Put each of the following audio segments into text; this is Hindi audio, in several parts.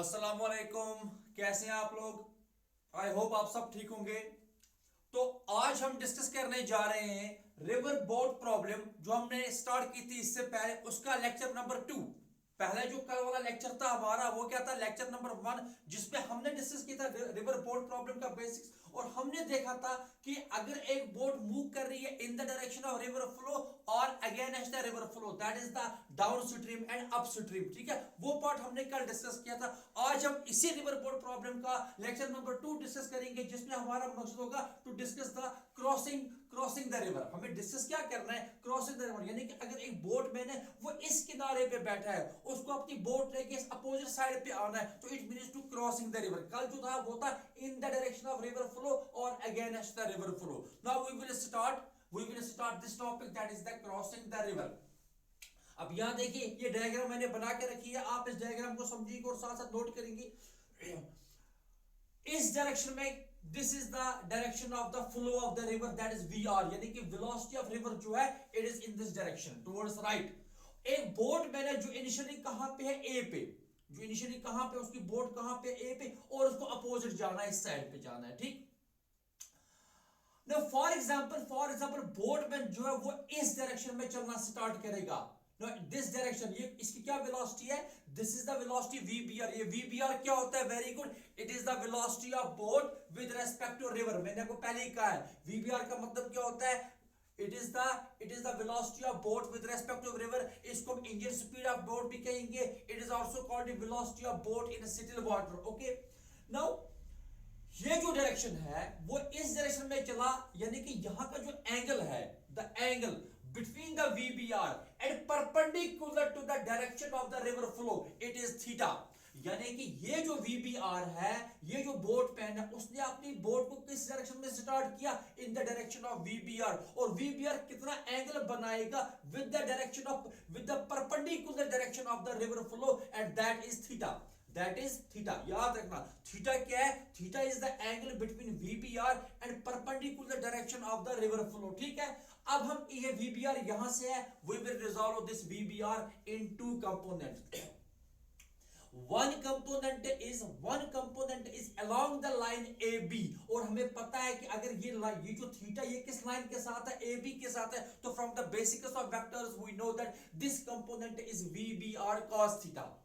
अस्सलाम वालेकुम। कैसे हैं आप लोग? आई होप आप सब ठीक होंगे। तो आज हम डिस्कस करने जा रहे हैं रिवर बोट प्रॉब्लम जो हमने स्टार्ट की थी इससे पहले, उसका लेक्चर नंबर 2। पहले जो कल वाला लेक्चर था हमारा वो क्या था, लेक्चर नंबर 1, जिसमें हमने डिस्कस किया था रिवर बोट प्रॉब्लम का बेसिक्स। और हमने देखा था कि अगर एक बोट मूव कर रही है in the direction of river flow और against the river flow, that is the downstream and upstream. ठीक है, वो पार्ट हमने कल डिस्कस किया था। आज हम इसी रिवर बोट प्रॉब्लम का लेक्चर नंबर 2 डिस्कस करेंगे, जिसमें हमारा मकसद होगा to discuss the crossing the river. हमें डिस्कस क्या करना है, क्रॉसिंग द रिवर। यानी कि अगर एक बोट मैन है वो इस किनारे पे बैठा है, उसको अपनी बोट लेके इस अपोजिट साइड पे आना है, तो it means to crossing the river. कल जो था वो था in the direction of river flow और against the river flow. Now we will start this topic, that is the crossing the river. अब यहां देखिए, ये डायग्राम मैंने बना के रखी है, आप इस डायग्राम को समझिएगा और साथ साथ नोट करेंगे। इस डायरेक्शन में this is the direction of the flow of the river, that is we are, यानी कि वेलोसिटी ऑफ रिवर जो है it is in this direction towards right. एक बोट मैंने जो इनिशियली कहां पे है, ए पे, जो इनिशियली कहां पे, उसकी बोट कहां पे, ए पे, और उसको अपोजिट जाना है, इस साइड पे जाना है। ठीक, फॉर एग्जाम्पल बोटमैन जो है वो इस डायरेक्शन में चलना स्टार्ट करेगा। दिस डायरेक्शन, ये इसकी क्या वेलोसिटी है, this is the velocity VBR. ये वीबीआर क्या होता है, very good, it is the velocity of boat with respect to river. मैंने आपको पहले ही कहा है वीबीआर का मतलब क्या होता है, it is the velocity of boat with respect to river. इसको हम इंजन स्पीड ऑफ बोट भी कहेंगे। It is also called the velocity of boat in still water. Okay, now ये जो डायरेक्शन है वो इस डायरेक्शन में चला, यानी कि यहां का जो एंगल है, the angle between the VBR and perpendicular to the direction of the river flow, it is theta. यानी कि ये जो वीबीआर है, ये जो बोट मैन है, उसने अपनी बोट को किस डायरेक्शन में स्टार्ट किया, in the direction of VBR. और वीबीआर कितना एंगल बनाएगा, with the direction of, with the perpendicular direction of the river flow, and that is theta. That is theta. याद रखना, थीटा क्या है, theta is the angle between VBR and perpendicular direction of the river flow. ठीक है, अब हम ये वीबीआर यहां से है, we will resolve this VBR in two components. one component is along the line AB। और हमें पता है कि अगर ये जो थीटा ये किस लाइन के साथ है, AB के साथ है, तो from the basics of vectors we know that this component is VBR cos theta.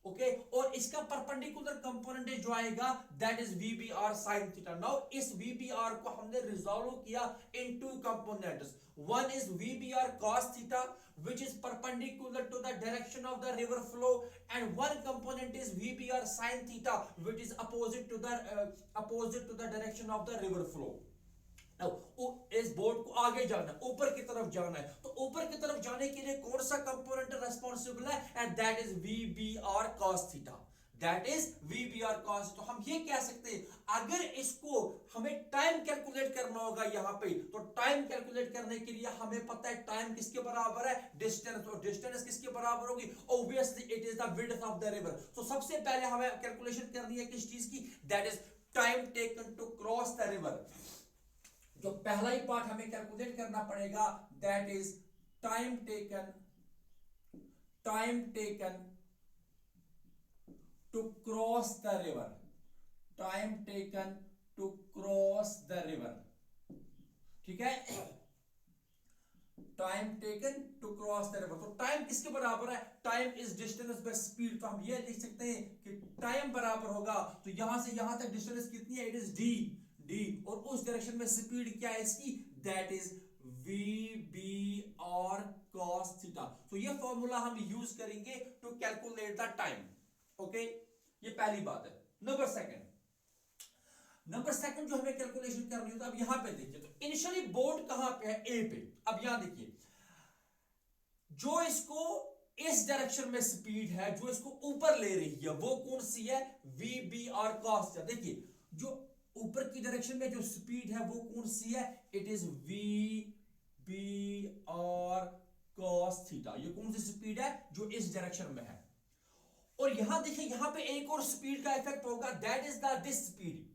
Okay, और इसका परपेंडिकुलर कंपोनेंट जो आएगा that is VBR sin theta. Now इस VBR को हमने रिजॉल्व किया in two components. One is VBR cos theta which is perpendicular to the direction of the river flow, and one component is VBR sin theta which is opposite to the direction of the river flow। इस बोर्ड को आगे जाना है, ऊपर की तरफ जाना है, तो ऊपर की तरफ जाने के लिए कौन सा कंपोनेंट रेस्पॉन्सिबल है, and that is VBR cos theta. That is VBR cos। तो हम ये कह सकते हैं, अगर इसको हमें टाइम कैलकुलेट करना होगा यहां पे, तो टाइम कैलकुलेट करने के लिए हमें पता है टाइम किसके बराबर है, डिस्टेंस। और डिस्टेंस किसके बराबर होगी, obviously it is the width of the river. तो सबसे पहले हमें कैलकुलेशन करनी है किस चीज की, that is time taken to cross the river. जो पहला ही पार्ट हमें कैलकुलेट करना पड़ेगा, that is time taken to cross the river. Time taken to cross the river. ठीक है, time taken to cross the river. तो टाइम किसके बराबर है, time is distance by speed. तो हम ये लिख सकते हैं कि टाइम बराबर होगा, तो यहां से यहां तक डिस्टेंस कितनी है, इट इज डी, और उस डायरेक्शन में स्पीड क्या है इसकी, that is VBR cos theta. तो ये फॉर्मूला हम यूज करेंगे to calculate the time. Okay, ये पहली बात है। नंबर सेकंड जो हमें कैलकुलेशन करनी होती है, अब यहां पे देखिए, तो इनिशियली बोट कहां पे है, ए पे। अब यहां देखिए, जो इसको इस डायरेक्शन में स्पीड है, जो इसको ऊपर ले रही है, वो कौन सी है, VBR cos। देखिए, जो ऊपर की डायरेक्शन में जो स्पीड है वो कौन सी है, it is VBR cos theta. ये कौन सी स्पीड है, जो इस डायरेक्शन में है। और यहां देखिए, यहां पे एक और स्पीड का इफेक्ट होगा, that is the this speed.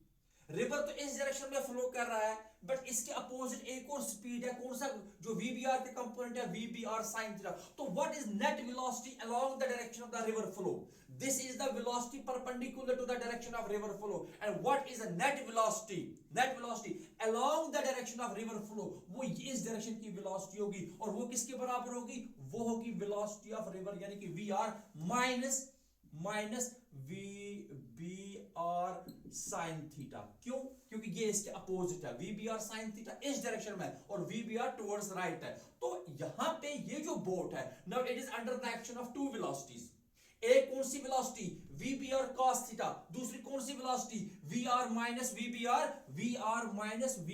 River तो इस डायरेक्शन में फ्लो कर रहा है, बट इसके अपोजिट एक और स्पीड है, कौन सा, जो VBR के कंपोनेंट है, VBR sin थीटा। तो what is net velocity along the direction of the river flow, This is the velocity perpendicular to the direction of river flow. And what is the net velocity? Net velocity along the direction of river flow, वो इस डायरेक्शन की वेलोसिटी होगी, और वो किसके बराबर होगी? वो होगी वेलोसिटी ऑफ रिवर, यानी कि V R minus V B R sine theta. क्यों? क्योंकि ये इसके अपोजिट है, V B R sine theta इस डायरेक्शन में और V B R towards right है। तो यहां पे ये जो बोट है, now it is under the action of two velocities. एक कौन सी velocity? V B R cos theta. दूसरी कौन सी velocity? V R minus V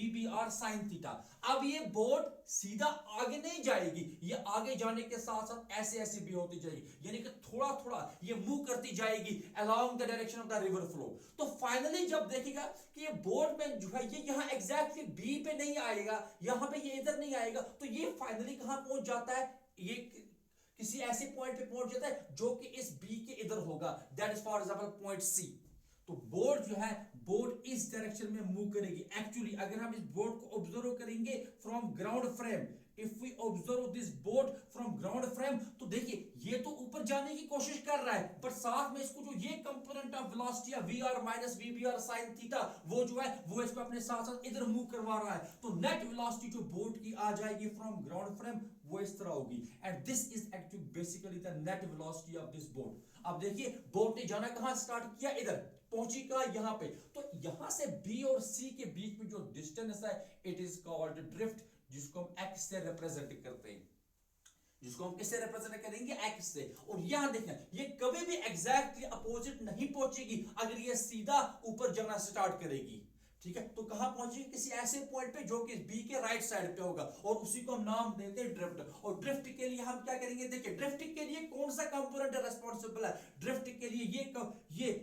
B R sine theta. अब ये बोट सीधा आगे नहीं जाएगी, ये आगे जाने के साथ साथ ऐसे ऐसे भी होती जाएगी, यानी कि थोड़ा थोड़ा ये मूव करती जाएगी along the direction of the river flow. तो फाइनली जब देखेगा कि ये बोट में जो है ये यहां एग्जैक्टली बी पे नहीं आएगा, यहां पे ये इधर नहीं आएगा, तो ये फाइनली कहां पहुंच जाता है? ये किसी ऐसे पॉइंट पे पहुंच जाता है जो कि इस बी के इधर होगा, that is for example point C. तो बोर्ड जो है, बोर्ड इस डायरेक्शन में मूव करेगी। एक्चुअली अगर हम इस बोर्ड को ऑब्जर्व करेंगे from ground frame, if we observe this board from ground frame, तो देखिए ये तो ऊपर जाने की कोशिश कर रहा है, पर साथ में इसको जो ये कंपोनेंट ऑफ वेलोसिटी है V R minus V B R sine theta, वो जो है वो इसको अपने साथ साथ इधर मूव करवा रहा है। तो नेट वेलोसिटी जो बोर्ड की आ जाएगी फ्रॉम ग्राउंड फ्रेम, वो इस तरह होगी। And this is actually basically the net velocity of this boat. अब देखिए बोट ने जाना कहां स्टार्ट किया? इधर पहुंची कहां? यहां पे। तो यहां से बी और सी के बीच में जो डिस्टेंस है इट इज कॉल्ड ड्रिफ्ट, जिसको हम एक्स से रिप्रेजेंट करते हैं, जिसको हम किससे रिप्रेजेंट करेंगे? एक्स से। और यहां देखना ये कभी भी एग्जैक्टली अपोजिट नहीं पहुंचेगी अगर ये सीधा ऊपर जाना स्टार्ट करेगी, ठीक है? तो कहां पहुंचेगी? किसी ऐसे पॉइंट पे जो कि बी के राइट साइड पे होगा, और उसी को हम नाम देते हैं ड्रिफ्ट। और ड्रिफ्ट के लिए हम क्या करेंगे? देखिए ड्रिफ्ट के लिए कौन सा कंपोनेंट रेस्पॉन्सिबल है? ड्रिफ्ट के लिए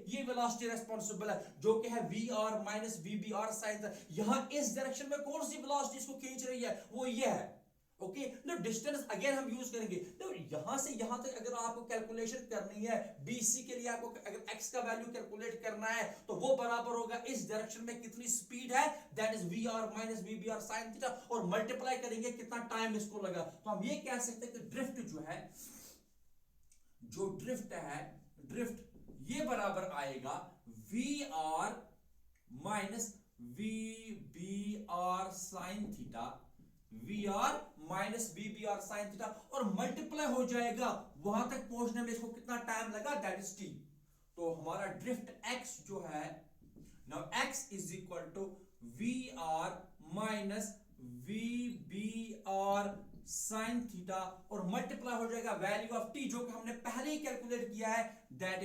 ये वेलोसिटी रेस्पॉन्सिबल है जो कि है V R minus V B R sine. यहां इस डायरेक्शन में कौन सी वेलोसिटी इसको खींच रही है? वो ये है। ओके, नो डिस्टेंस अगेन हम यूज करेंगे। तो यहां से यहां तक अगर आपको कैलकुलेशन करनी है बीसी के लिए, आपको अगर एक्स का वैल्यू कैलकुलेट करना है तो वो बराबर होगा इस डायरेक्शन में कितनी स्पीड है, that is we R minus V B R sine theta, और मल्टीप्लाई करेंगे कितना टाइम इसको लगा। तो हम ये कह सकते हैं कि ड्रिफ्ट जो है, जो ड्रिफ्ट है, ड्रिफ्ट ये बराबर आएगा V R minus V B R sine theta, V R minus V B R sine theta, और मल्टीप्लाई हो जाएगा वहां तक पहुंचने में इसको कितना टाइम लगा, दैट इज टी। तो हमारा ड्रिफ्ट x जो है, now x is equal to V R minus V B R sine theta, और मल्टीप्लाई हो जाएगा वैल्यू ऑफ t जो कि हमने पहले ही कैलकुलेट किया है, that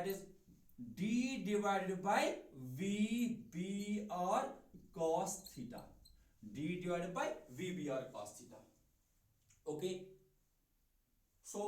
is d divided by V B R cos theta, d divided by v b r cos theta। Okay, so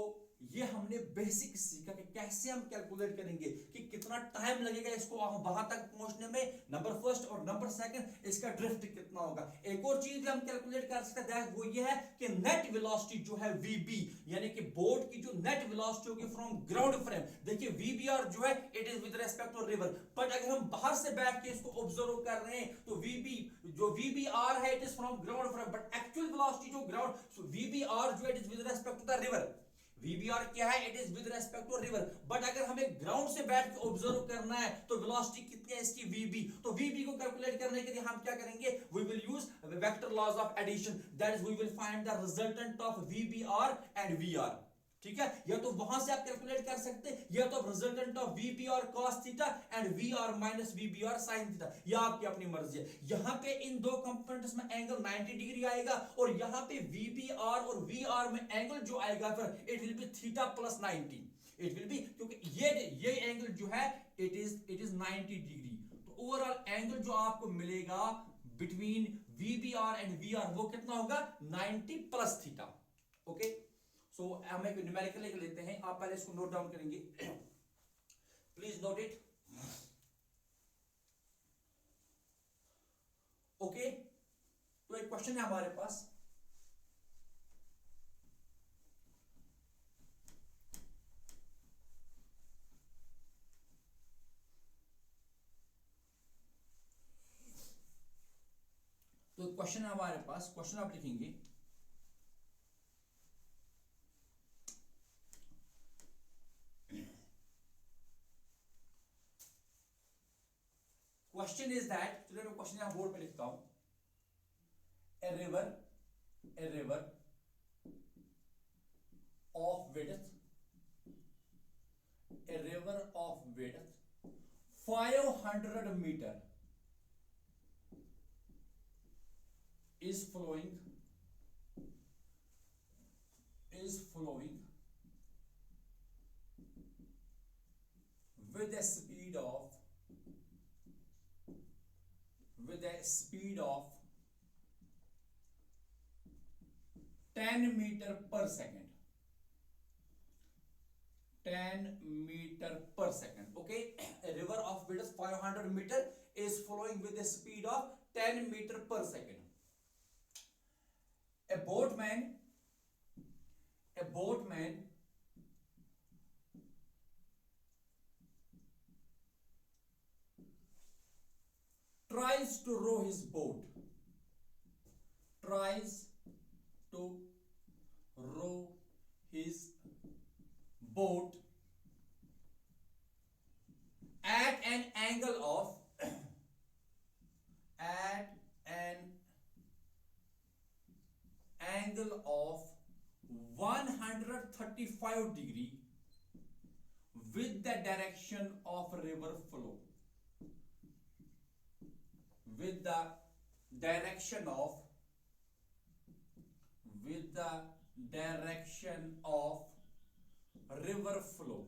ये हमने बेसिक सीखा कि कैसे हम कैलकुलेट करेंगे कि कितना टाइम लगेगा इसको वहां तक पहुंचने में, नंबर फर्स्ट, और नंबर सेकंड इसका ड्रिफ्ट कितना होगा। एक और चीज हम कैलकुलेट कर सकते हैं वो ये है कि नेट वेलोसिटी जो है vb, यानी कि बोट की जो नेट वेलोसिटी होगी फ्रॉम ग्राउंड फ्रेम। देखिए vbr जो है it is with respect to river, but अगर हम बाहर से बैठ के इसको ऑब्जर्व कर रहे हैं तो vbr है it is from ground frame, but actual velocity जो ग्राउंड vbr जो है it is with respect to the river. VBR क्या है? It is with respect to river. But अगर हमें ग्राउंड से बैठ के ऑब्जर्व करना है तो वेलोसिटी कितनी है इसकी VB। तो VB को कैलकुलेट करने के लिए हम क्या करेंगे? We will use vector laws of addition, that is we will find the resultant of VBR and VR। ठीक है, या तो वहां से आप कैलकुलेट कर सकते हैं, या तो आप resultant of VBR cos theta and VR minus VBR sin theta, या आपकी अपनी मर्जी है। यहां पे इन दो कंपोनेंट्स में एंगल 90 डिग्री आएगा, और यहां पे VBR और VR में एंगल जो आएगा फिर it will be theta plus 90, it will be, क्योंकि ये एंगल जो है इट इज 90 डिग्री। तो ओवरऑल एंगल जो आपको मिलेगा बिटवीन VBR एंड VR वो कितना होगा? 90 प्लस थीटा। ओके, सो हम एक न्यूमेरिकल लेते हैं, आप पहले इसको नोट डाउन करेंगे, प्लीज नोट इट। ओके, तो एक क्वेश्चन है हमारे पास, तो क्वेश्चन है हमारे पास, क्वेश्चन आप लिखेंगे क्वेश्चन इज दैट, चलिए मैं क्वेश्चन यहां बोर्ड पे लिखता हूं, ए river of width, a river of width 500 meter is flowing with a speed of 10 meter per second, 10 meter per second. Okay, a river of width 500 meter is flowing with a speed of 10 meter per second. A boatman tries to row his boat, at an angle of 135 degree with the direction of river flow, with the direction of river flow,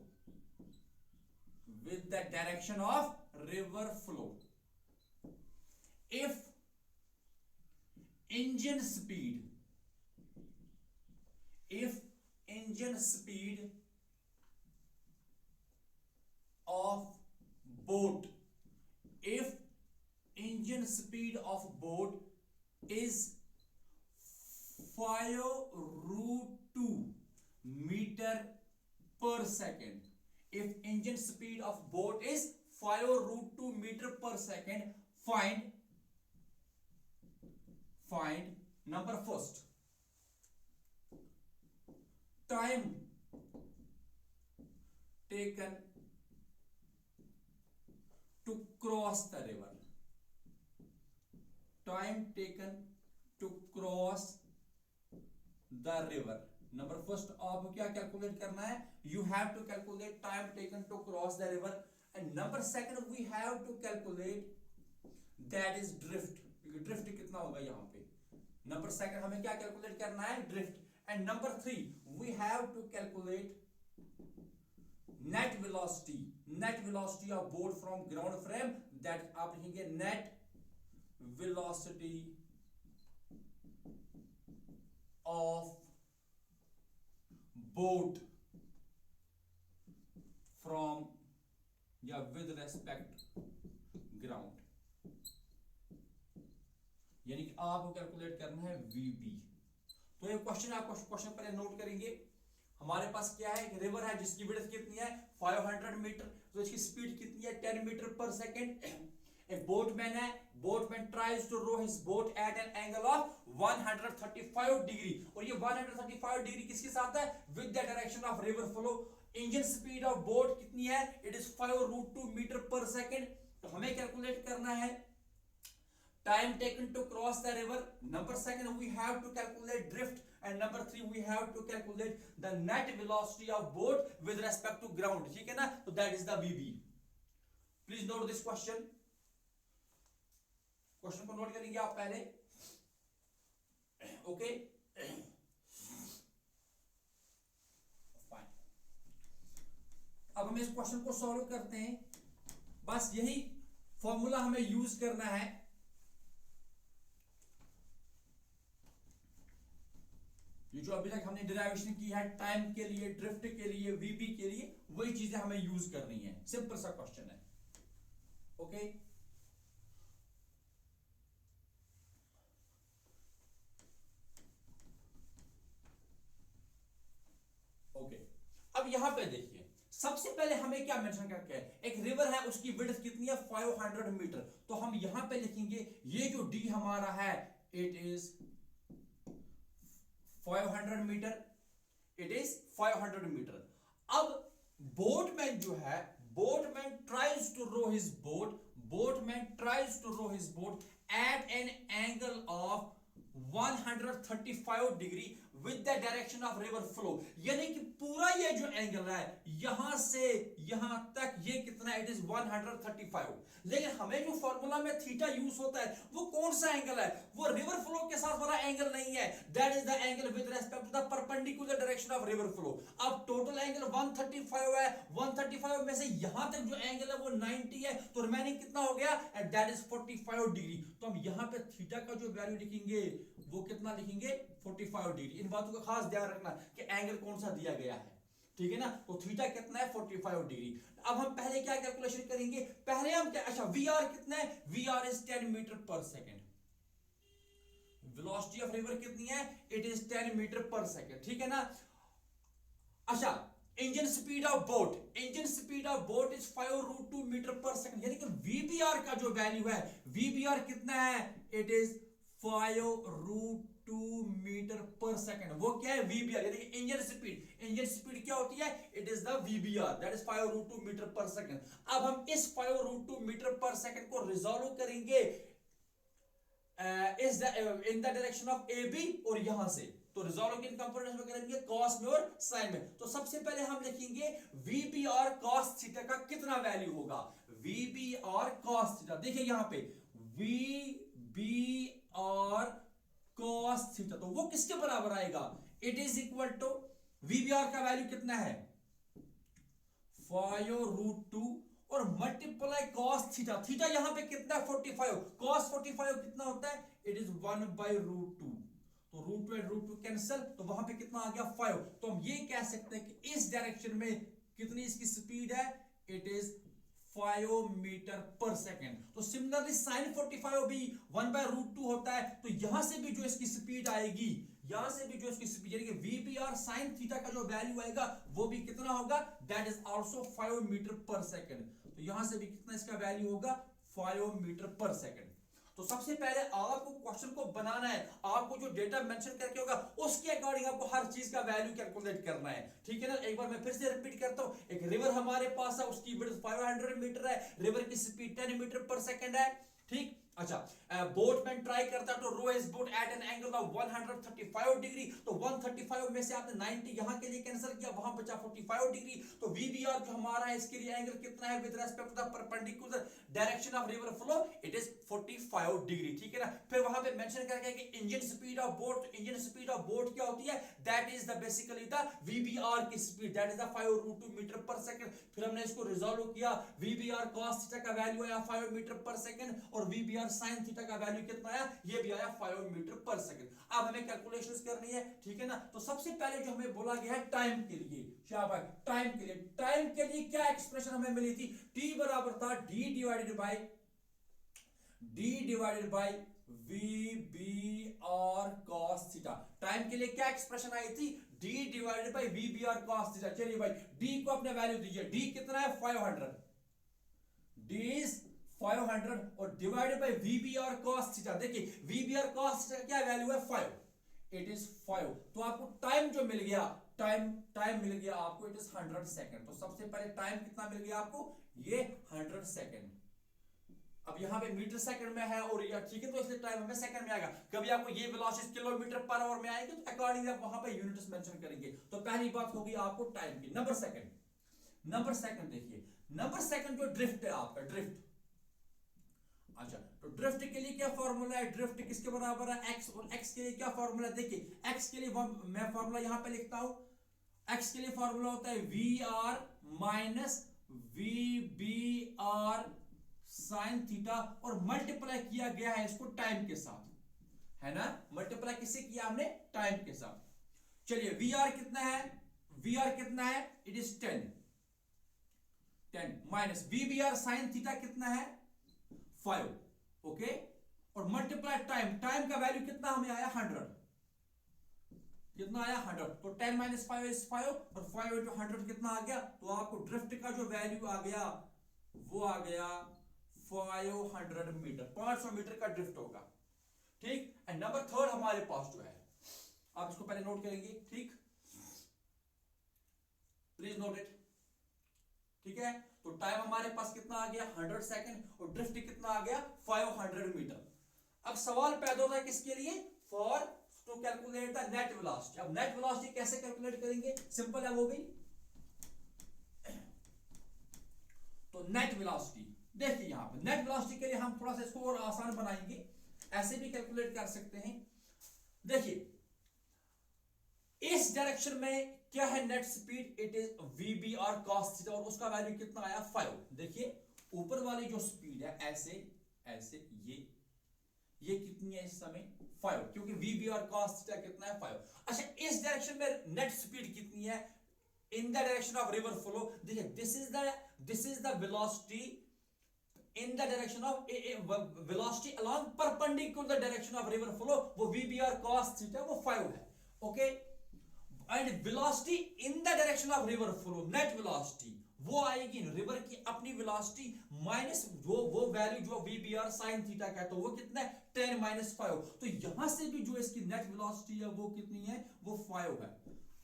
with the direction of river flow. If engine speed of boat is 5√2 meter per second, if engine speed of boat is 5√2 meter per second, find number first, time taken to cross the river, number first आपको क्या कैलकुलेट करना है, you have to calculate time taken to cross the river, and number second we have to calculate that is drift, drift कितना होगा यहाँ पे, नंबर सेकंड हमें क्या कैलकुलेट करना है, drift, and number three we have to calculate net velocity of boat from ground frame, that is लिखेंगे net velocity of boat from या विद रेस्पेक्ट ग्राउंड, यानी कि आपको कैलकुलेट करना है वीबी। तो ये क्वेश्चन आप क्वेश्चन पहले नोट करेंगे, हमारे पास क्या है, एक रिवर है जिसकी विड्थ कितनी है 500 मीटर, तो इसकी स्पीड कितनी है 10 मीटर पर सेकेंड, एक बोटमैन है, boatman tries to row his boat at an angle of 135 degree, और ये 135 डिग्री किसके साथ है, with the direction of river flow, engine speed of boat कितनी है, it is 5√2 metre per second, तो हमें कैलकुलेट करना है time taken to cross the river, number second we have to calculate drift, and number three we have to calculate the net velocity of boat with respect to ground, ठीक है ना, तो that is the VB. Please note this question, question को नोट करेंगे आप पहले, ओके फाइन। अब हम इस क्वेश्चन को सॉल्व करते हैं, बस यही फॉर्मूला हमें यूज करना है, ये जो अभी तक हमने डेरिवेशन की है टाइम के लिए, ड्रिफ्ट के लिए, वीबी के लिए, वही चीजें हमें यूज करनी है, सिंपल सा क्वेश्चन है, ओके। ओके, अब यहां पे देखिए, सबसे पहले हमें क्या मेंशन करके है, एक रिवर है उसकी विड्थ कितनी है 500 मीटर, तो हम यहां पे लिखेंगे ये जो डी हमारा है it is 500 meter, it is 500 meter. अब बोटमैन जो है, boatman tries to row his boat, boatman tries to row his boat at an angle of 135 degree with the direction of river flow, यानी कि पूरा ये जो एंगल है यहां से यहां तक ये कितना, इट इज 135। लेकिन हमें जो फॉर्मूला में थीटा यूज होता है वो कौन सा एंगल है, वो रिवर फ्लो के साथ वाला एंगल नहीं है, that is the angle with respect to the perpendicular direction of river flow. अब टोटल एंगल 135 है, 135 में से यहां तक जो एंगल है वो 90 है, तो रिमेनिंग कितना हो गया, एंड दैट इज 45 डिग्री। तो हम यहां पे थीटा का जो वैल्यू लिखेंगे वो कितना लिखेंगे, 45 डिग्री। इन बातों का खास ध्यान रखना कि एंगल कौन सा दिया गया है, ठीक है ना। तो थीटा कितना है, 45 डिग्री। अब हम पहले क्या कैलकुलेशन करेंगे, पहले हम क्या, अच्छा वी आर कितना है, V R is 10 metre per second, velocity of river कितनी है, it is 10 metre per second, ठीक है ना। अच्छा engine speed of boat, engine speed of boat is 5√2 metre per second, यानी कि वीबीआर का जो वैल्यू है, वीबीआर कितना है, it is 5√2 metre per second. वो क्या है, वीबीआर, यानी कि इंजन स्पीड, इंजन स्पीड क्या होती है, it is the VBR, that is 5√2 metre per second. अब हम इस 5√2 मीटर पर सेकेंड को रिजॉल्व करेंगे in the direction of A B, और यहां से तो रिजॉल्व किन कंपोनेंट्स में करेंगे, कॉस में और साइन में। तो सबसे पहले हम लिखेंगे वीबीआर कॉस थीटा का कितना वैल्यू होगा, वीबीआर कॉस थीटा, देखिए यहां पे वीबीआर कॉस थीटा, तो वो किसके बराबर आएगा, it is equal to VBR का वैल्यू कितना है 5√2 और मल्टीप्लाई कॉस थीटा, थीटा यहां पे कितना है 45, कॉस 45 कितना होता है, इट इज 1/√2, तो √2 एंड √2 कैंसिल, तो वहां पे कितना आ गया 5। तो हम ये कह सकते हैं कि इस डायरेक्शन में कितनी इसकी स्पीड है, it is 5 metre per second. तो सिमिलरली साइन 45 भी 1/√2 होता है, तो यहां से भी जो इसकी स्पीड आएगी, यहां से भी जो इसकी स्पीड, यानी कि वीबीआर साइन थीटा का जो वैल्यू आएगा वो भी कितना होगा, that is also 5 metre per second. तो यहां से भी कितना इसका वैल्यू होगा, 5 मीटर पर सेकेंड। तो सबसे पहले आपको क्वेश्चन को बनाना है, आपको जो डेटा मेंशन करके होगा उसके अकॉर्डिंग आपको हर चीज का वैल्यू कैलकुलेट करना है, ठीक है ना। एक बार मैं फिर से रिपीट करता हूं, एक रिवर हमारे पास है, उसकी विड्थ 500 मीटर है, रिवर की स्पीड 10 मीटर पर सेकंड है, ठीक। अच्छा बोटमैन ट्राई करता है तो row his boat at an angle of 135 degree, तो 135 में से आपने 90 यहां के लिए कैंसिल किया, वहां बचा 45 डिग्री। तो वीबीआर जो हमारा है इसके लिए एंगल कितना है with respect to the perpendicular direction of river flow, it is 45 degree, ठीक है ना। फिर वहां पे मेंशन करके कि engine speed of boat, engine speed of boat क्या होती है, that is the basically the VBR की speed, that is the 5√2 metre पर सेकंड। फिर हमने इसको रिजॉल्व किया, वीबीआर cos थीटा का वैल्यू आया 5 मीटर पर सेकंड, और वीबीआर sin थीटा का वैल्यू कितना आया, ये भी आया 5 मीटर पर सेकंड। अब हमें कैलकुलेशंस करनी है, ठीक है ना। तो सबसे पहले जो हमें बोला गया है टाइम के लिए, शाबाश, टाइम के लिए, टाइम के लिए क्या एक्सप्रेशन हमें मिली थी, t बराबर था d divided by VBR cos theta. Time के लिए क्या एक्सप्रेशन आई थी, d divided by VBR cos theta. चलिए भाई d को अपने वैल्यू दीजिए, d कितना है 500, d इज 500 और divided by VBR cos theta. देखिए VBR cos थीटा क्या वैल्यू है 5, इट इज 5। तो आपको टाइम जो मिल गया, टाइम मिल गया आपको, इट इज 100 सेकंड। तो सबसे पहले टाइम कितना मिल गया आपको, ये 100 सेकंड। अब यहां पे मीटर सेकंड में है और ये ठीक है, तो इसलिए टाइम हमें सेकंड में आएगा। कभी आपको ये वेलोसिटी किलोमीटर पर आवर में आएगी तो अकॉर्डिंगली आप वहां पे यूनिट्स मेंशन करेंगे। तो पहली बात होगी आपको टाइम की। नंबर सेकंड देखिए, नंबर सेकंड जो ड्रिफ्ट है आपका, ड्रिफ्ट, अच्छा तो ड्रिफ्ट के लिए क्या फॉर्मूला है, ड्रिफ्ट किसके बराबर है x, और x के लिए क्या फॉर्मूला है, देखिए x के लिए मैं फॉर्मूला यहां पे लिखता हूं, x के लिए फॉर्मूला होता है VR minus VBR sign theta, और मल्टीप्लाई किया गया है इसको टाइम के साथ, है ना। मल्टीप्लाई किससे किया हमने, टाइम के साथ। चलिए VR कितना है, it is 10 minus VBR sine theta कितना है 5, ओके, और मल्टीप्लाई टाइम का वैल्यू कितना हमें आया 100, कितना आया 100, तो 10 माइनस 5 इज 5, और 5 इंटू 100 कितना आ गया, तो आपको ड्रिफ्ट का जो वैल्यू आ गया वो आ गया 500 मीटर, 500 मीटर का ड्रिफ्ट होगा, ठीक। एंड नंबर थर्ड हमारे पास जो है, आप इसको पहले नोट करेंगे, ठीक, प्लीज नोट इट, ठीक है। तो तो टाइम हमारे पास कितना आ गया 100 सेकंड और ड्रिफ्ट कितना आ गया 500 मीटर। अब सवाल पैदा होता है किसके लिए, for to calculate the net velocity. अब नेट वेलोसिटी कैसे कैलकुलेट करेंगे, सिंपल है वो भी। तो नेट वेलोसिटी देखिए यहां पे नेट वेलोसिटी के लिए हम थोड़ा सा इसको और आसान बनाएंगे, ऐसे भी कैलकुलेट कर सकते हैं। देखिए इस डायरेक्शन में क्या है net speed, it is VB R cos theta और उसका वैल्यू कितना आया 5। देखिए ऊपर वाली जो स्पीड है ऐसे ऐसे ये कितनी है इस समय 5, क्योंकि वीबी आर कॉस थीटा कितना है 5। अच्छा इस डायरेक्शन में नेट स्पीड कितनी है in the direction of river flow, देखिए this is the velocity in the direction of velocity along perpendicular direction of river flow, वो VBR cos theta वो 5 है, okay, and velocity in the direction of river flow net velocity वो आएगी रिवर की अपनी वेलोसिटी माइनस वो वैल्यू जो VBR sin थीटा का है, तो वो कितना है 10 - 5। तो यहां से भी जो इसकी नेट वेलोसिटी है वो कितनी है, वो 5 है।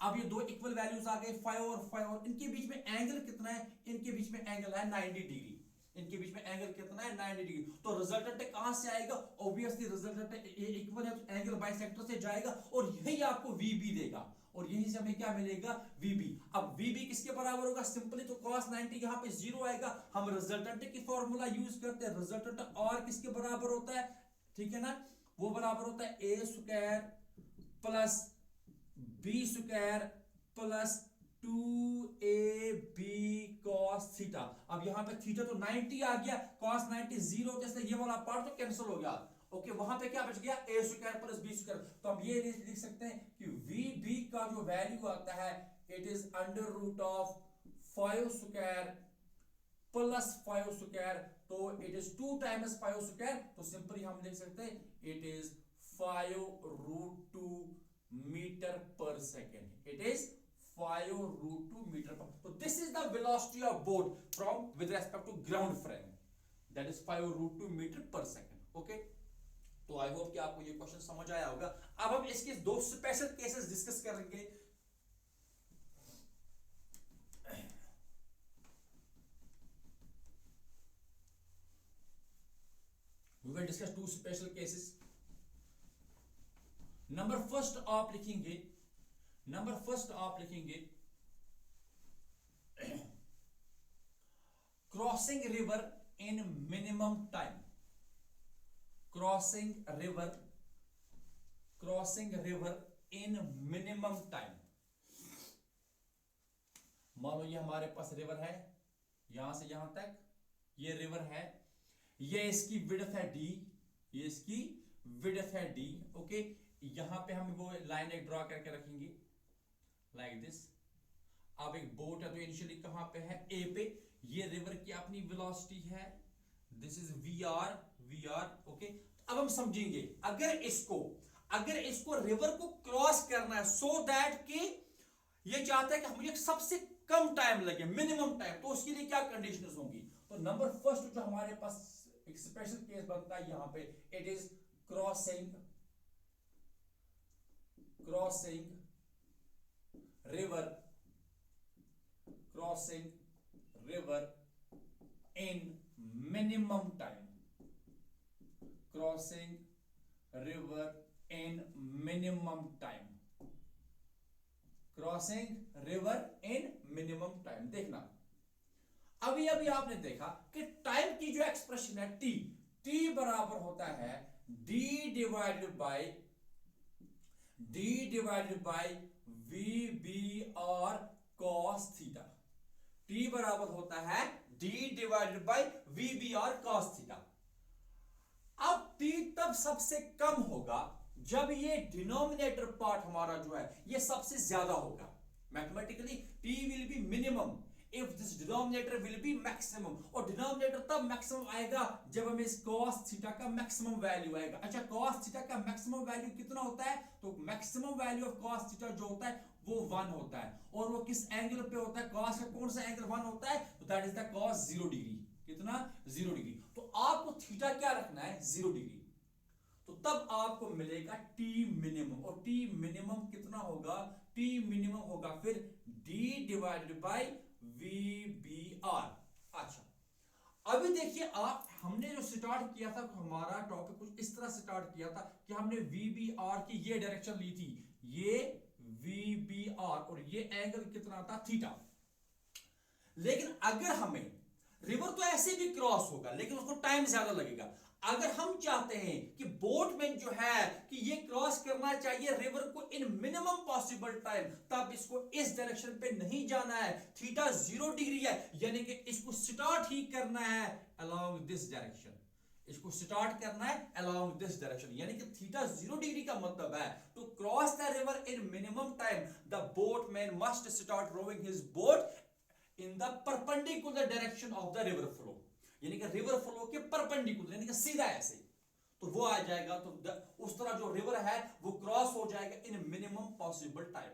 अब ये दो इक्वल वैल्यूज आ गए 5 और 5 और इनके बीच में एंगल कितना है, इनके बीच में एंगल है 90 डिग्री, इनके बीच में एंगल कितना है 90 डिग्री। तो रिजल्टेंट कहां से आएगा, ऑब्वियसली रिजल्टेंट इक्वल है तो एंगल बाइसेक्टर से जाएगा और यही आपको VB देगा और यहीं से हमें क्या मिलेगा VB। अब VB किसके बराबर होगा, सिंपली तो cos 90 यहां पे 0 आएगा, हम रिजल्टेंट की फॉर्मूला यूज करते हैं, रिजल्टेंट और किसके बराबर होता है, ठीक है ना, वो बराबर होता है a² plus b² plus 2ab cos theta. अब यहां पे थीटा तो 90 आ गया, cos 90 0, जैसे ये वाला पार्ट तो कैंसिल हो गया, ओके, वहां पे क्या बच गया a² प्लस b²। तो हम ये लिख सकते हैं कि VB का जो वैल्यू आता है इट इज √5² प्लस 5², तो इट इज 2 टाइम्स 5², तो सिंपली हम लिख सकते हैं it is 5√2 metre per second, it is 5√2 metre per. तो this is the velocity of boat from with respect to ground frame, that is 5√2 metre per second, okay. तो आई होप कि आपको ये क्वेश्चन समझ आया होगा। अब हम इसके दो स्पेशल केसेस डिस्कस करेंगे। We will discuss two special cases. Number first आप लिखेंगे crossing river in minimum time, crossing river in minimum time. मान लो ये हमारे पास रिवर है, यहां से यहां तक ये रिवर है, ये इसकी विड्थ है d, ये इसकी विड्थ है d, ओके। यहां पे हम वो लाइन एक ड्रॉ करके रखेंगे लाइक दिस। अब एक बोट है तो इनिशियली कहां पे है A पे, ये रिवर की अपनी वेलोसिटी है, दिस इज VR, ओके। अब हम समझेंगे अगर इसको रिवर को क्रॉस करना है सो दैट कि ये चाहता है कि मुझे सबसे कम टाइम लगे, मिनिमम टाइम, तो उसके लिए क्या कंडीशंस होंगी। तो नंबर फर्स्ट जो हमारे पास एक स्पेशल केस बनता है यहां पे, it is crossing river in minimum time, crossing river in minimum time. देखना अभी आपने देखा कि टाइम की जो एक्सप्रेशन है t बराबर होता है d divided by VBR cos theta, t बराबर होता है d divided by VBR cos theta. अब t तब सबसे कम होगा जब ये डिनोमिनेटर पार्ट हमारा जो है ये सबसे ज्यादा होगा। Mathematically t will be minimum if this denominator will be maximum, और डिनोमिनेटर तब मैक्सिमम आएगा जब हमें इस cos थीटा का मैक्सिमम वैल्यू आएगा। अच्छा cos थीटा का मैक्सिमम वैल्यू कितना होता है, तो maximum value of cos theta जो होता है वो 1 होता है, और वो किस एंगल पे होता है, cos का कौन सा एंगल 1 होता है, तो that is the cos 0 degree. कितना 0 डिग्री। तो आपको थीटा क्या रखना है 0 डिग्री, तो तब आपको मिलेगा t मिनिमम, और t मिनिमम कितना होगा, t मिनिमम होगा फिर d डिवाइडेड बाय VBR। अच्छा, अभी देखिए आप, हमने जो स्टार्ट किया था, हमारा टॉपिक कुछ इस तरह स्टार्ट किया था कि हमने VBR की ये डायरेक्शन ली थी, ये VBR और ये एंगल कितना था, थीटा। लेकिन अगर हमें, रिवर तो ऐसे भी क्रॉस होगा लेकिन उसको टाइम ज्यादा लगेगा। अगर हम चाहते हैं कि बोटमैन जो है कि ये क्रॉस करना चाहिए रिवर को इन मिनिमम पॉसिबल टाइम, तब इसको इस डायरेक्शन पे नहीं जाना है, थीटा 0 डिग्री है, यानी कि इसको स्टार्ट ही करना है अलोंग दिस डायरेक्शन, इसको स्टार्ट करना है अलोंग दिस डायरेक्शन, यानी कि थीटा 0 डिग्री का मतलब है to cross the river in minimum time the boatman must start rowing his boat in the perpendicular direction of the river flow, यानी कि रिवर फ्लो के परपेंडिकुलर, यानी कि सीधा ऐसे, तो वो आ जाएगा, तो उस तरह जो रिवर है वो क्रॉस हो जाएगा इन मिनिमम पॉसिबल टाइम,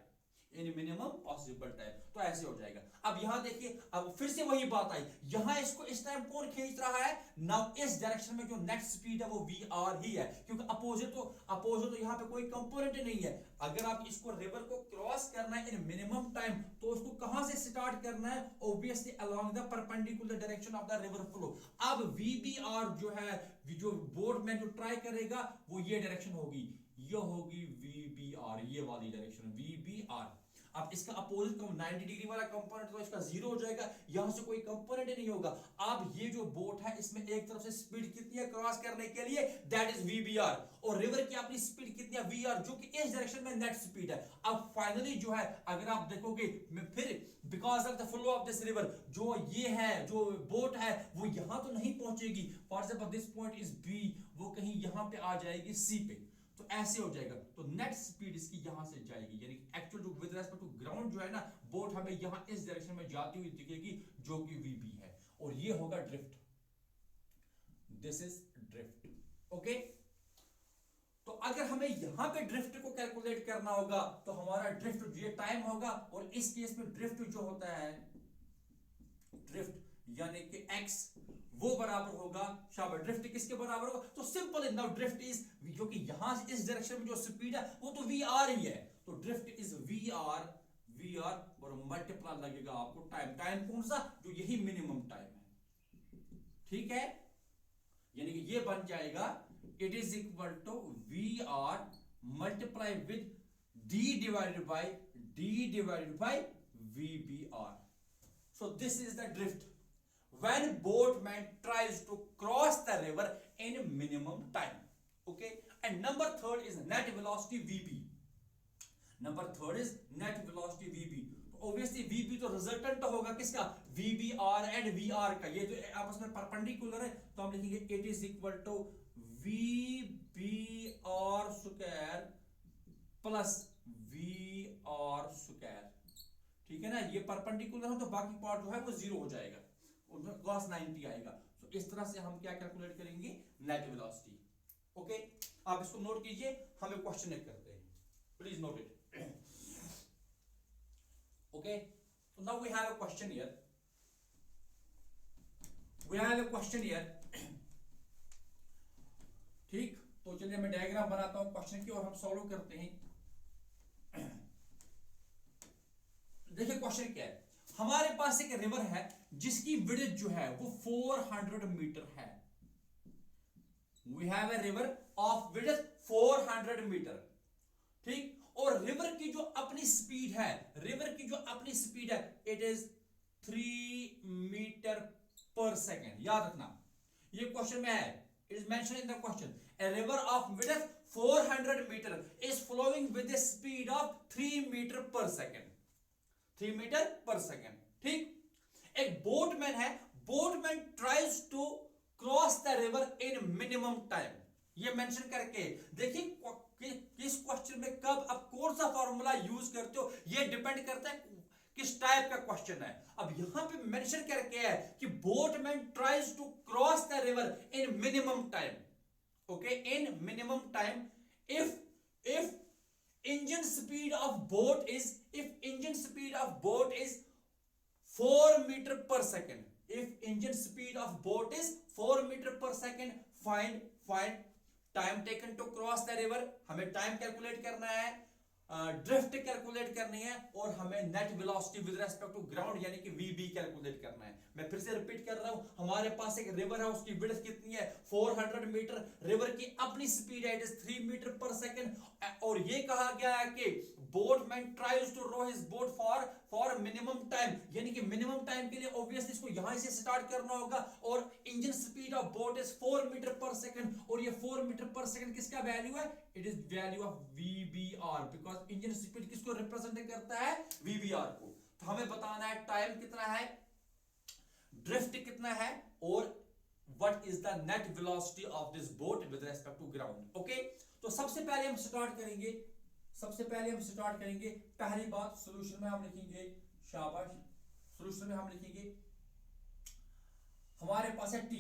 इन मिनिमम पॉसिबल टाइम, तो ऐसे हो जाएगा। अब यहां देखिए, अब फिर से वही बात आई, यहां इसको इस टाइम कौन खींच रहा है, नाउ इस डायरेक्शन में जो नेक्स्ट स्पीड है वो VR ही है, क्योंकि अपोजिट तो यहां पे कोई कंपोनेंट नहीं है। अगर आप इसको रिवर को क्रॉस करना है इन मिनिमम टाइम, तो उसको कहां से स्टार्ट करना है, obviously along the perpendicular direction of the river flow. अब VBR जो है, जो बोर्ड में जो ट्राई करेगा वो ये डायरेक्शन होगी, ये होगी VBR, ये वाली डायरेक्शन VBR। अब इसका अपोजिट 90 डिग्री वाला कंपोनेंट तो इसका 0 हो जाएगा, यहां से कोई कंपोनेंट ही नहीं होगा। अब ये जो बोट है इसमें एक तरफ से स्पीड कितनी है क्रॉस करने के लिए, दैट इज VBR, और रिवर की अपनी स्पीड कितनी है VR, जो कि इस डायरेक्शन में नेट स्पीड है। अब फाइनली जो है, अगर आप देखोगे फिर because of the flow of this river, जो ये है जो बोट है वो यहां तो नहीं पहुंचेगी, for example this point is B, वो कहीं यहां पे आ जाएगी C पे, तो ऐसे हो जाएगा, तो नेट स्पीड इसकी यहां से जाएगी, यानी एक्चुअल जो विद रेस्पेक्ट टू ग्राउंड जो है ना, बोट हमें यहां इस डायरेक्शन में जाती हुई दिखेगी, जो कि VB है, और ये होगा drift, this is drift. Okay, तो अगर हमें यहां पे ड्रिफ्ट को कैलकुलेट करना होगा तो हमारा ड्रिफ्ट ये टाइम होगा, और इस केस में ड्रिफ्ट जो होता है, ड्रिफ्ट यानी कि x वो बराबर होगा, शाबाश, ड्रिफ्ट किसके बराबर होगा, तो सिंपल नाउ ड्रिफ्ट इज, क्योंकि यहां से इस डायरेक्शन में जो स्पीड है वो तो VR ही है, तो ड्रिफ्ट इज VR और मल्टीप्लाई लगेगा आपको टाइम कौन सा, जो यही मिनिमम टाइम है, ठीक है, यानी कि ये बन जाएगा, it is equal to VR multiply with D divided by VBR। So this is the drift when boatman tries to cross the river in minimum time. Okay, and number third is net velocity VB. Number third is net velocity VB. Obviously VB तो रिजल्टेंट होगा किसका, VBR एंड VR का, ये तो आपस में परपेंडिकुलर है, तो हम लिखेंगे it is equal to VBR square plus VR square, ठीक है ना, ये परपेंडिकुलर है तो बाकी पार्ट जो है वो 0 हो जाएगा, उसमें cos 90 आएगा। तो इस तरह से हम क्या कैलकुलेट करेंगे, नेट वेलोसिटी। ओके, आप इसको नोट कीजिए, हम एक क्वेश्चन एक करते हैं, please note it. Okay, so now we have a question here, ठीक, तो चलिए मैं डायग्राम बनाता हूं क्वेश्चन की और हम सॉल्व करते हैं। देखिए क्वेश्चन क्या है, हमारे पास एक रिवर है जिसकी विड्थ जो है वो 400 मीटर है, we have a river of width 400 meter, ठीक, और रिवर की जो अपनी स्पीड है, it is 3 meter per second, याद रखना ये क्वेश्चन में है, it is mention in the question, a river of width 400 meter is flowing with a speed of 3 meter per second, 3 meter per second, ठीक, एक बोटमैन है, boatman tries to cross the river in minimum time, ये मेंशन करके देखिए किस क्वेश्चन में कब आप कौन सा फॉर्मूला यूज करते हो, ये डिपेंड करता है किस टाइप का क्वेश्चन है। अब यहां पे मेंशन करके है कि boatman tries to cross the river in minimum time, okay, in minimum time if engine speed of boat is 4 meter per second, if engine speed of boat is 4 meter per second, find time taken to cross the river, हमें टाइम कैलकुलेट करना है, ड्रिफ्ट कैलकुलेट करनी है और हमें net velocity with respect to ground यानी कि वीबी कैलकुलेट करना है। मैं फिर से रिपीट कर रहा हूं, हमारे पास एक रिवर है, उसकी विड्थ कितनी है 400 मीटर, रिवर की अपनी स्पीड है इट इज 3 मीटर पर सेकंड, और ये कहा गया है कि boatman tries to row his boat for minimum time, यानी कि मिनिमम टाइम के लिए ऑब्वियसली इसको यहां से स्टार्ट करना होगा, और engine speed of boat is 4 meter पर सेकंड, और ये 4 मीटर पर सेकंड किसका वैल्यू है, it is value of VBR, because engine speed किसको रिप्रेजेंट करता है, वीबीआर को। तो हमें बताना है टाइम कितना है, ड्रिफ्ट कितना है, और what is the net velocity of this boat with respect to ground। Okay, तो सबसे पहले हम स्टार्ट करेंगे पहली बात सॉल्यूशन में हम लिखेंगे, शाबाश, सॉल्यूशन में हम लिखेंगे हमारे पास है टी,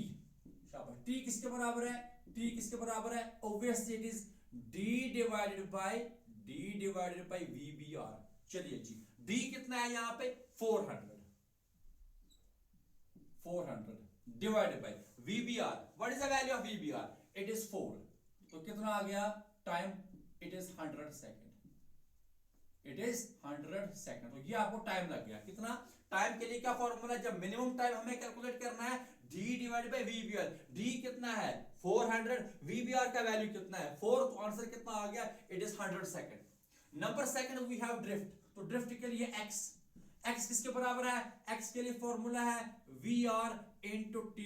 शाबाश, टी किसके बराबर है, टी किसके बराबर है, obviously it is d divided by VBR। चलिए जी, d कितना है यहां पे 400 divided by VBR, what is the value of VBR, it is 4, तो कितना आ गया टाइम, इट इज 100 सेकंड, तो ये आपको टाइम लग गया कितना, टाइम के लिए क्या फॉर्मूला, जब मिनिमम टाइम हमें कैलकुलेट करना है d divided by VBR, d कितना है 400, VBR का वैल्यू कितना है 4, तो आंसर कितना आ गया, it is 100 second. Number second we have drift, तो ड्रिफ्ट के लिए x किसके बराबर है, x के लिए फॉर्मूला है VR into T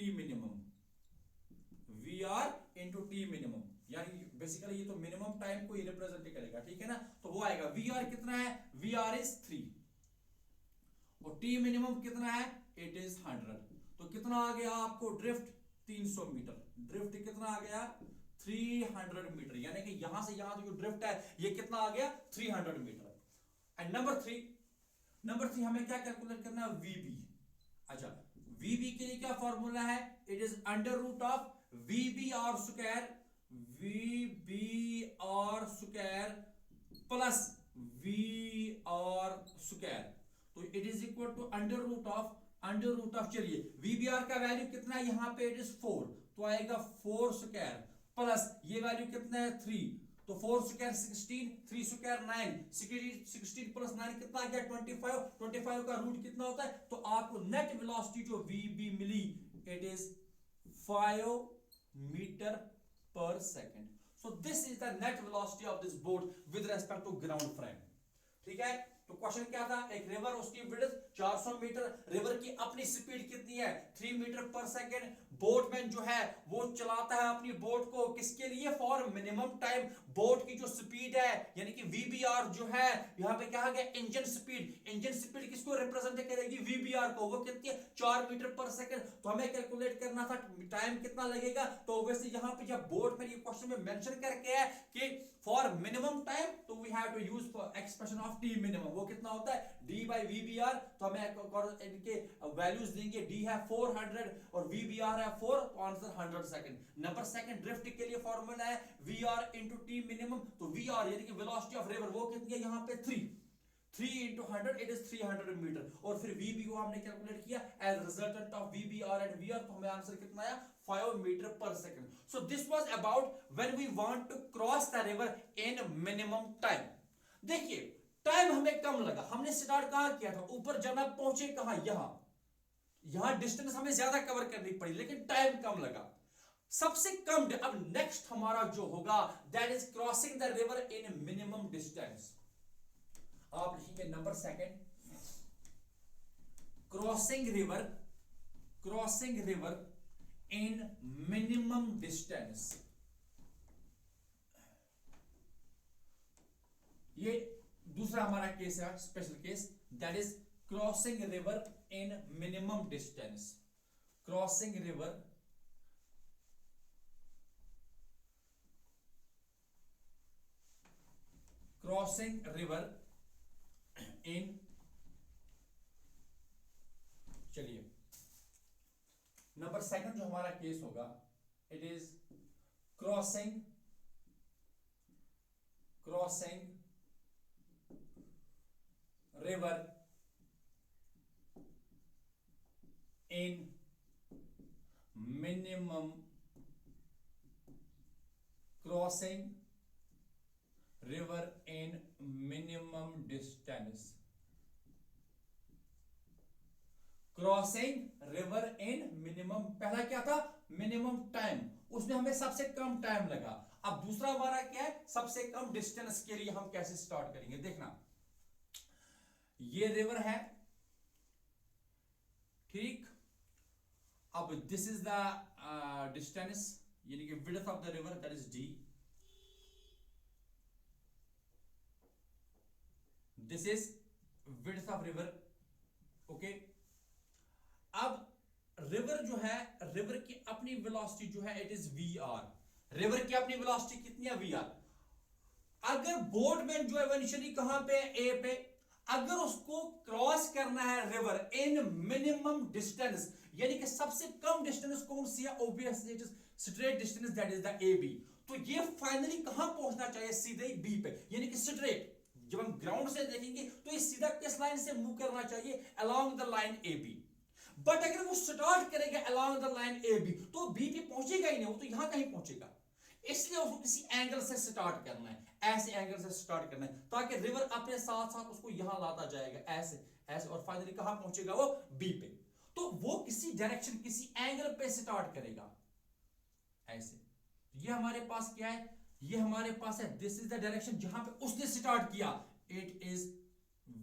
minimum, यानी बेसिकली ये तो मिनिमम टाइम को ही रिप्रेजेंट करेगा, ठीक है ना, तो वो आएगा VR कितना है, VR इज 3, और T मिनिमम कितना है, इट इज 100, तो कितना आ गया आपको ड्रिफ्ट 300 मीटर, ड्रिफ्ट कितना आ गया 300 मीटर, यानी कि यहां से यहां जो ड्रिफ्ट है ये कितना आ गया 300 मीटर। एंड नंबर थ्री हमें क्या कैलकुलेट करना है, VB। अच्छा, VB के लिए क्या फॉर्मूला है, it is under root of VBR square plus VR square, तो it is equal to under root of, चलिए VBR का वैल्यू कितना है यहां पे, इट इज 4, तो आएगा 4 स्क्वायर प्लस ये वैल्यू कितना है 3, तो 4 स्क्वायर 16, 3 स्क्वायर 9, 16 प्लस 9 कितना आ गया 25 का रूट कितना होता है, तो आपको नेट वेलोसिटी जो VB मिली इट इज 5 मीटर पर second. So this is the net velocity of this boat with respect to ground frame, ठीक है। तो क्वेश्चन क्या था, एक रिवर, उसकी विड्थ 400 मीटर, रिवर की अपनी स्पीड कितनी है 3 मीटर पर सेकंड, बोटमैन जो है वो चलाता है अपनी बोट को किसके लिए, फॉर मिनिमम टाइम, बोट की जो स्पीड है यानी कि VBR जो है, यहां पे कहा गया इंजन स्पीड किसको रिप्रेजेंट करेगी, VBR को, वो कितनी है 4 मीटर पर सेकंड, तो हमें कैलकुलेट करना था टाइम कितना लगेगा, तो ऑब्वियसली यहां पे जब बोटमैन ये क्वेश्चन में मेंशन करके है कि फॉर मिनिमम टाइम, तो we have to use for expression of T minimum, वो कितना होता है D by VBR, तो हमें इनके वैल्यूज देंगे, D है 400 और VBR है 4, तो answer 100 second. Number second drift के लिए फॉर्मूला है VR into T मिनिमम, तो VR यानी कि वेलोसिटी ऑफ रिवर वो कितनी है यहां पे 3 into 100 इट इज 300 मीटर, और फिर VB को हमने कैलकुलेट किया as resultant of VBR and VR, तो हमें आंसर कितना आया 5 मीटर पर second. So this was about when we want to cross the river in minimum time. देखिए टाइम हमें कम लगा, हमने स्टार्ट कहां किया था, ऊपर जाना, पहुंचे कहां, यहां डिस्टेंस हमें ज्यादा कवर करनी पड़ी लेकिन टाइम कम लगा, सबसे कम। अब नेक्स्ट हमारा जो होगा that is crossing the river in minimum distance. आप लिखेंगे number second, crossing river in minimum distance. ये दूसरा हमारा केस है, special case, that is crossing river in minimum distance, crossing river in, चलिए नंबर सेकंड जो हमारा केस होगा it is crossing river in minimum, crossing river in minimum distance, crossing river in minimum, पहला क्या था मिनिमम टाइम, उसमें हमें सबसे कम टाइम लगा। अब दूसरा हमारा क्या है, सबसे कम डिस्टेंस के लिए हम कैसे स्टार्ट करेंगे, देखना ये रिवर है, ठीक, अब दिस इज द डिस्टेंस यानी कि width of the river that is D, this is width of river, okay. अब रिवर जो है, रिवर की अपनी वेलोसिटी जो है it is we R, river की अपनी वेलोसिटी कितनी है वी आर। अगर बोटमैन जो है इनिशियली कहां पे ए पे, अगर उसको क्रॉस करना है रिवर इन मिनिमम डिस्टेंस, यानी कि सबसे कम डिस्टेंस कौन सी है, obviously it is straight distance that is the A B, तो ये फाइनली कहां पहुंचना चाहिए, सीधे बी पे, यानी कि स्ट्रेट। जब हम ग्राउंड से देखेंगे तो ये सीधा किस लाइन से मूव करना चाहिए, along the line A B. But अगर वो स्टार्ट करेगा along the line A B तो बी पे पहुंचेगा ही नहीं, वो तो यहां कहीं पहुंचेगा, इसलिए उसको किसी एंगल से स्टार्ट करना है, ऐसे एंगल से स्टार्ट करना है ताकि रिवर अपने साथ साथ उसको यहां लाता जाएगा, ऐसे ऐसे, और फाइनली कहां पहुंचेगा वो बी पे। तो वो किसी डायरेक्शन किसी एंगल पे स्टार्ट करेगा ऐसे। ये हमारे पास क्या है, ये हमारे पास है, दिस इज द डायरेक्शन जहां पे उसने स्टार्ट किया, it is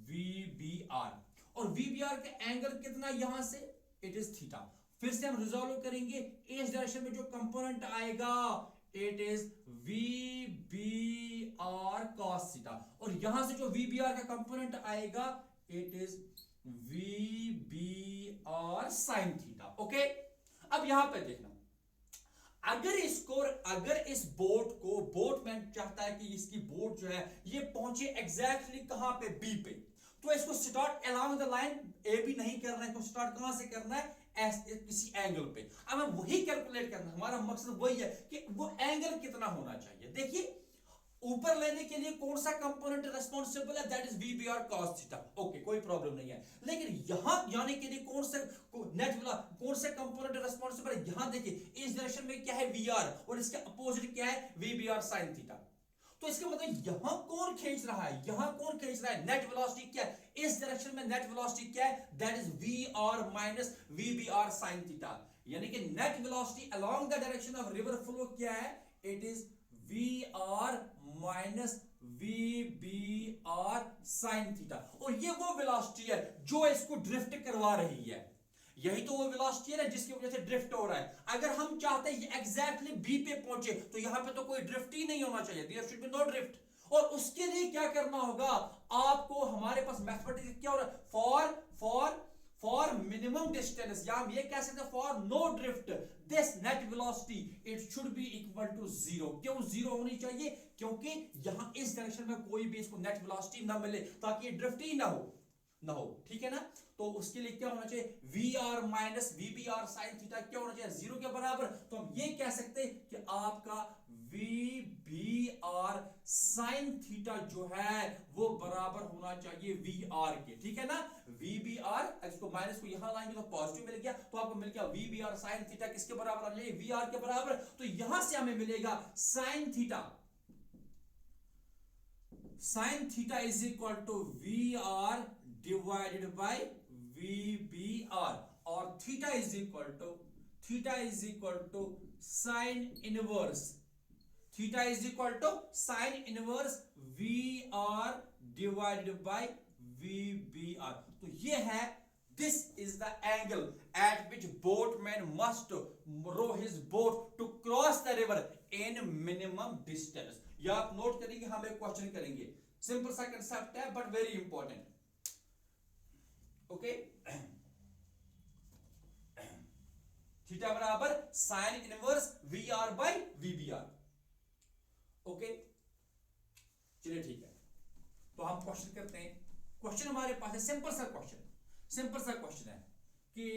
V B R, और वी बी आर का एंगल कितना यहां से, इट इज थीटा। फिर से हम रिजॉल्व करेंगे, इस डायरेक्शन में जो कंपोनेंट आएगा it is V B R cos theta, और यहां से जो वी बी आर का कंपोनेंट आएगा it is V B R sine theta, okay. अब यहां पे देखना, अगर इस बोट को, बोटमैन चाहता है कि इसकी बोट जो है ये पहुंचे एग्जैक्टली कहां पे, बी पे, तो इसको start along the line A B नहीं करना है, इसको स्टार्ट कहां से करना है, किसी एंगल पे। अब हमें वही कैलकुलेट करना है, हमारा मकसद वही है कि वो एंगल कितना होना चाहिए। देखिए ऊपर लेने के लिए कौन सा कंपोनेंट रिस्पॉन्सिबल है, that is V B R cos theta, okay कोई प्रॉब्लम नहीं है। लेकिन यहां जाने के लिए कौन सा कंपोनेंट रिस्पॉन्सिबल है, यहां देखिए इस डायरेक्शन में क्या है वी आर, और इसके अपोजिट क्या है V B R sine theta. तो इसका मतलब यहां कौन खींच रहा है, यहां कौन खींच रहा है, नेट वेलोसिटी क्या है, इस डायरेक्शन में नेट वेलोसिटी क्या है, that is we R minus V B R sine theta, यानी कि net velocity along the direction of river flow क्या है, it is we R minus V B R sine theta, और ये वो वेलोसिटी है जो इसको ड्रिफ्ट करवा रही है, यही तो वो वेलोसिटी है ना जिसकी वजह से ड्रिफ्ट हो रहा है। अगर हम चाहते हैं ये एग्जैक्टली बी पे पहुंचे तो यहां पे तो कोई ड्रिफ्ट ही नहीं होना चाहिए, there should be no drift. और उसके लिए क्या करना होगा आपको, हमारे पास मैथमेटिक्स क्या हो रहा है, फॉर मिनिमम डिस्टेंस, या हम ये कह सकते हैं for no drift this net velocity it should be equal to zero. क्यों जीरो होनी चाहिए, क्योंकि यहां इस डायरेक्शन में कोई भी इसको नेट वेलोसिटी ना मिले ताकि ये ड्रिफ्ट ही ना हो, ठीक है ना। तो उसके लिए क्या होना चाहिए, V R minus V B R sine theta क्या होना चाहिए, जीरो के बराबर। तो हम ये कह सकते हैं कि आपका V B R sine theta जो है वो बराबर होना चाहिए वी आर के, ठीक है ना। वी बी आर, इसको माइनस को यहां लाएंगे तो पॉजिटिव मिल गया, तो आपको मिल गया V B R sine theta किसके बराबर आना चाहिए, वी आर के बराबर। तो यहां से हमें मिलेगा sine theta is equal to V R divided by V B R, और theta is equal to sine inverse V R divided by V B R. तो ये है, this is the angle at which boatman must row his boat to cross the river in minimum distance. या आप नोट करेंगे, हम एक क्वेश्चन करेंगे, सिंपल सा कंसेप्ट है but very important, okay. Theta बराबर sine inverse V R by V B R, okay. चलिए ठीक है, तो हम क्वेश्चन करते हैं। क्वेश्चन हमारे पास है सिंपल सा क्वेश्चन है कि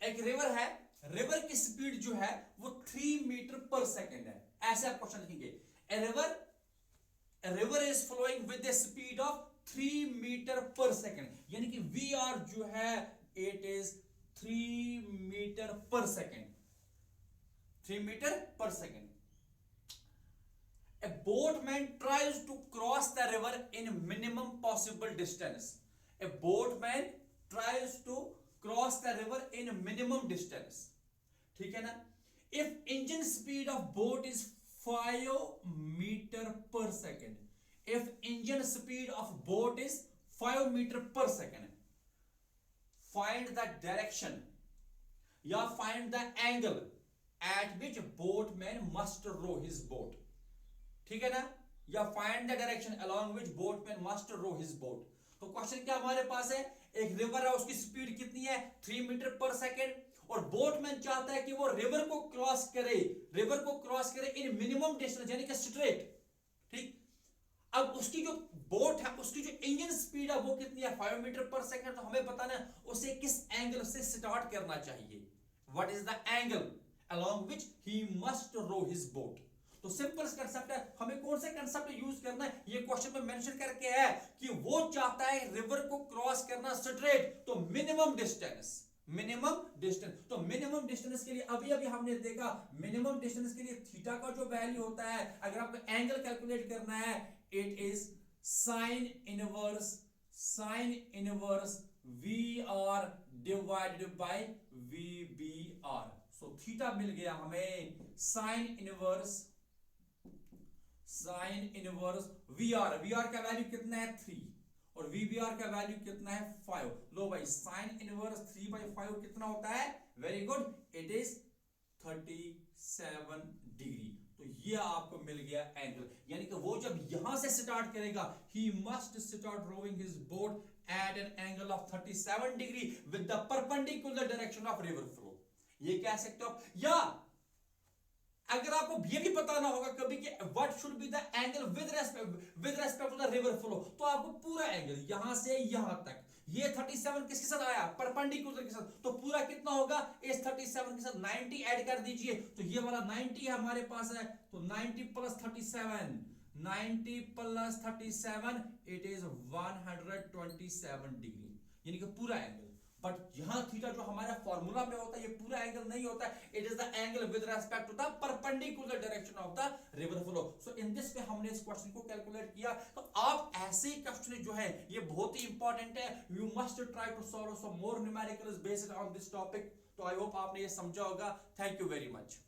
एक रिवर है, रिवर की स्पीड जो है वो 3 मीटर पर सेकेंड है, ऐसे आप क्वेश्चन लिखेंगे। A river is flowing with a speed of 3 meter per second, यानी कि वी आर जो है it is 3 meter per second, 3 meter per second. A boatman tries to cross the river in minimum possible distance. A boatman tries to cross the river in minimum distance. ठीक है ना? If engine speed of boat is 5 meter per second. If engine speed of boat is 5 meter per second. Find the direction या find the angle at which boatman must row his boat. ठीक है ना? या find the direction along which boatman must row his boat. तो क्वेश्चन क्या हमारे पास है, एक रिवर है उसकी स्पीड कितनी है 3 मीटर पर सेकेंड और बोटमैन चाहता है कि वो रिवर को क्रॉस करे इन मिनिमम डिस्टेंस यानी कि स्ट्रेट. ठीक, अब उसकी जो बोट है उसकी जो इंजन स्पीड है वो कितनी है 5 मीटर पर सेकेंड. तो हमें बताना है उसे किस एंगल से स्टार्ट करना चाहिए. What is the angle along which he must row his boat. तो सिंपल कंसेप्ट है, हमें कौन से कंसेप्ट यूज करना है ये क्वेश्चन में मेंशन करके है कि वो चाहता है रिवर को क्रॉस करना स्ट्रेट. तो मिनिमम डिस्टेंस तो मिनिमम डिस्टेंस के लिए अभी हमने देखा मिनिमम डिस्टेंस के लिए थीटा का जो वैल्यू होता है अगर आपको एंगल कैलकुलेट करना है it is sine inverse VR divided by VBR. So theta मिल गया हमें साइन इनवर्स VR का वैल्यू कितना है 3 और VBR का वैल्यू कितना है 5. लो भाई साइन इनवर्स 3/5 कितना होता है, very good, it is 37 degree. तो ये आपको मिल गया एंगल, यानी कि वो जब यहां से स्टार्ट करेगा he must start rowing his boat at an angle of 37 degree with the perpendicular direction of river flow. ये कह सकते हो. या अगर आपको ये भी बताना होगा कभी कि what should be the angle with respect to the river flow, तो आपको पूरा एंगल यहां से यहां तक ये 37 किसके साथ आया, परपेंडिकुलर के साथ, तो पूरा कितना होगा इस 37 के साथ 90 ऐड कर दीजिए. तो ये वाला 90 है हमारे पास है, तो 90 प्लस 37 इट इज 127 डिग्री यानी कि पूरा एंगल. बट यहां थीटा जो हमारा फॉर्मूला में होता है ये पूरा एंगल नहीं होता है, it is the angle with respect to the perpendicular direction of the river flow. So in this way हमने इस क्वेश्चन को कैलकुलेट किया. तो आप ऐसे क्वेश्चन जो है ये बहुत ही इंपॉर्टेंट है, you must try to solve some more numericals based on this topic. तो आई होप आपने ये समझा होगा. Thank you very much.